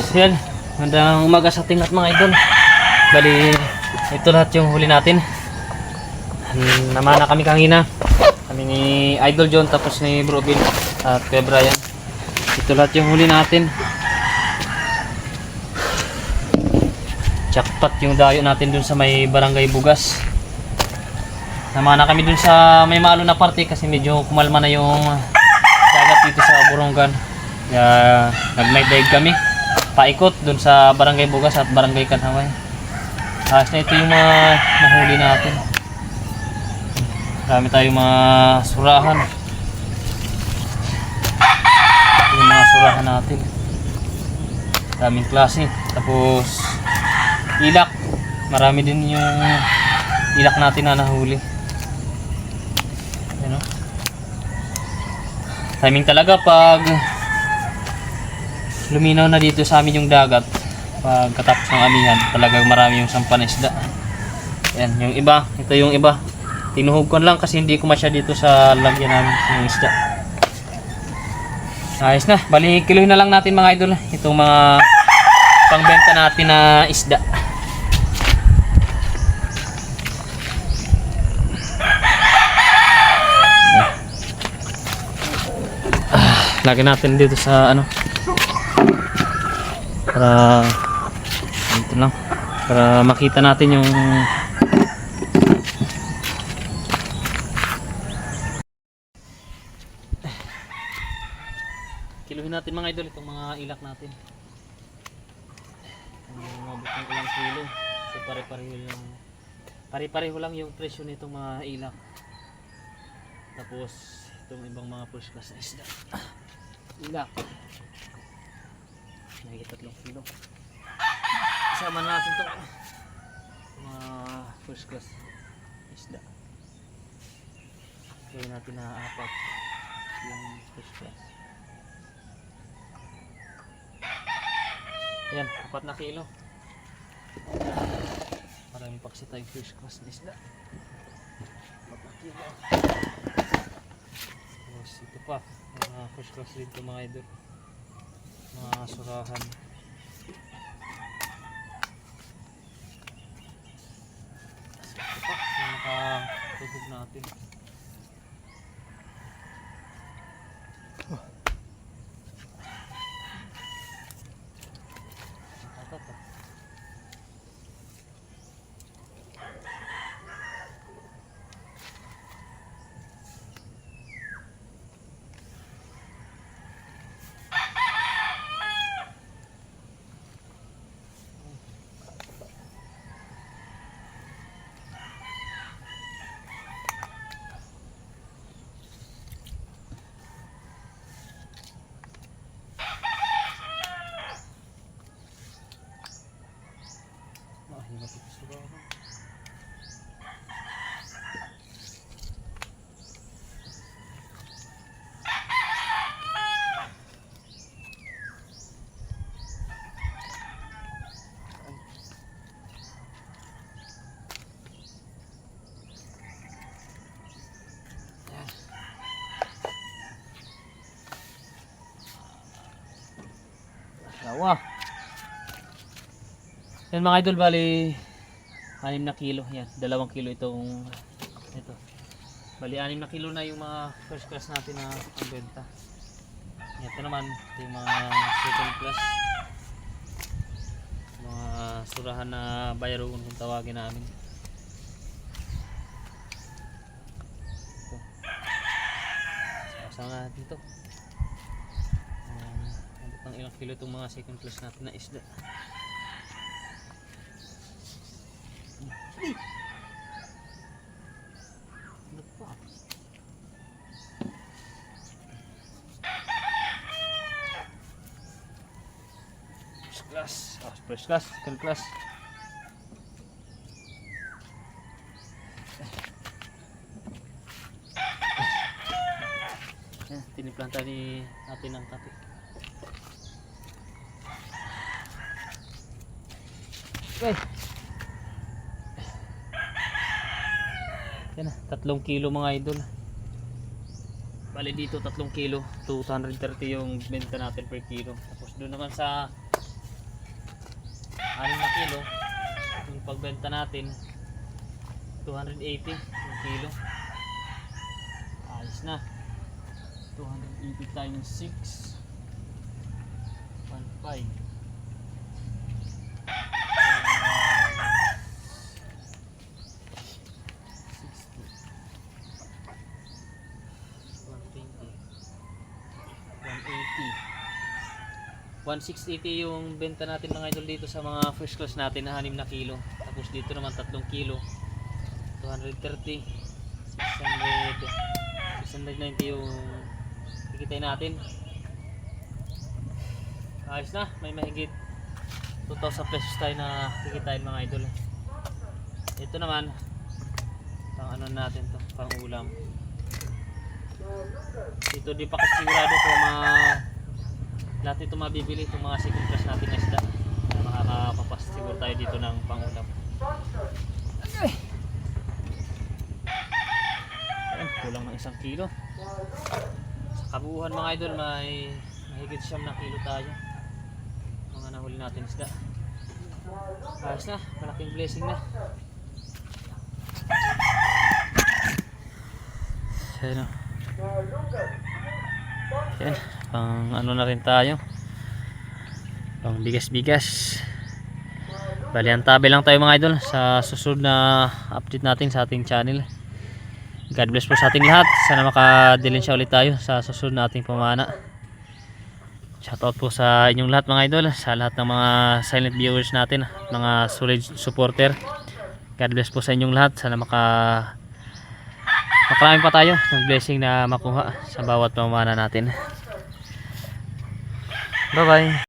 So yan, magandang umaga sa ating lahat mga idol. Bali, ito lahat yung huli natin. Namana kami kanina. Kami ni Idol John tapos ni Bro Bill at kay Brian. Ito lahat yung huli natin. Jackpot yung dayo natin dun sa may Barangay Bugas. Namana kami dun sa may malo na parte kasi medyo kumalma na yung dagat dito sa Borongan. Kaya nag-night dive kami. Paikot dun sa Barangay Bugas at Barangay Kanhaway. Ayos na ito yung mga nahuli natin. Marami tayong mga surahan. Ito yung mga surahan natin. Daming klase. Tapos ilak. Marami din yung ilak natin na nahuli. Ano? Timing talaga pag luminaw na dito sa amin yung dagat. Pagkatapos ng amihan, talagang marami yung sampan na isda. Ayan, yung iba, ito yung iba. Tinuhog ko lang kasi hindi ko masya dito sa lagyan namin yung isda. Ayos na, bali kilohin na lang natin mga idol. Itong mga pangbenta natin na isda. Lagyan natin dito sa ano. Para ito lang, para makita natin yung kiluhin natin mga idol itong mga ilak natin. Mabot ng ilang kilo. So pare-pareho lang yung presyo nitong mga ilak. Tapos itong ibang mga first class na isda. Ilak nakikita 3 kilo. Isama na natin itong mga first class isda. Gawin natin na 4 yung first class. Yan, 4 na kilo. Maraming paksi tayong first class na isda. 4 na kilo. Tapos ito pa, mga first class din ito mga idol. Mga surahan. Ito pa, yung nakatubog natin. Wah. Yan mga idol, bali 6 na kilo. Yan, 2 kilo itong ito. Bali 6 na kilo na yung mga first class natin na ang benta. Ito naman yung mga second class. Mga surahan na bayroon kung tawagin namin. Ito. Sama natin ito. Ang ilang kilo itong mga second class natin na isda. First class, first class, second class. Tiniplanta ni natin ang kape. Okay. Yan na, 3 kilo mga idol. Bali dito 3 kilo, 230 yung benta natin per kilo. Tapos doon naman sa na kilo. Yung pagbenta natin 280 yung kilo. Ayos na. 280 times 6 1.5 1,680 yung benta natin mga idol dito sa mga first class natin na 6 na kilo. Tapos dito naman 3 kilo 230 690 yung kikitay natin. Ayos na, may mahigit 2,000 pesos tayo na kikitain mga idol. Ito naman pang ano natin to, pang ulam. Dito di pa kasi sigurado kung lahat ito mabibili, itong mga second class natin na isda. Makakapapas siguro tayo dito ng pangulam. Ayan, kulang ng 1 kilo. Sa kabuuhan mga idol, may mahigit 9 na kilo tayo. Mga nahuli natin isda. Ayos na, malaking blessing na. Ayan o. Ayan, pang ano na rin tayo, pang bigas-bigas. Bali antabi lang tayo mga idol sa susunod na update natin sa ating channel. God bless po sa ating lahat. Sana makadilensya ulit tayo sa susunod nating pamana. Shoutout po sa inyong lahat mga idol, sa lahat ng mga silent viewers natin, mga solid supporter. God bless po sa inyong lahat. Sana makarami pa tayo ng blessing na makuha sa bawat pamana natin. Bye bye.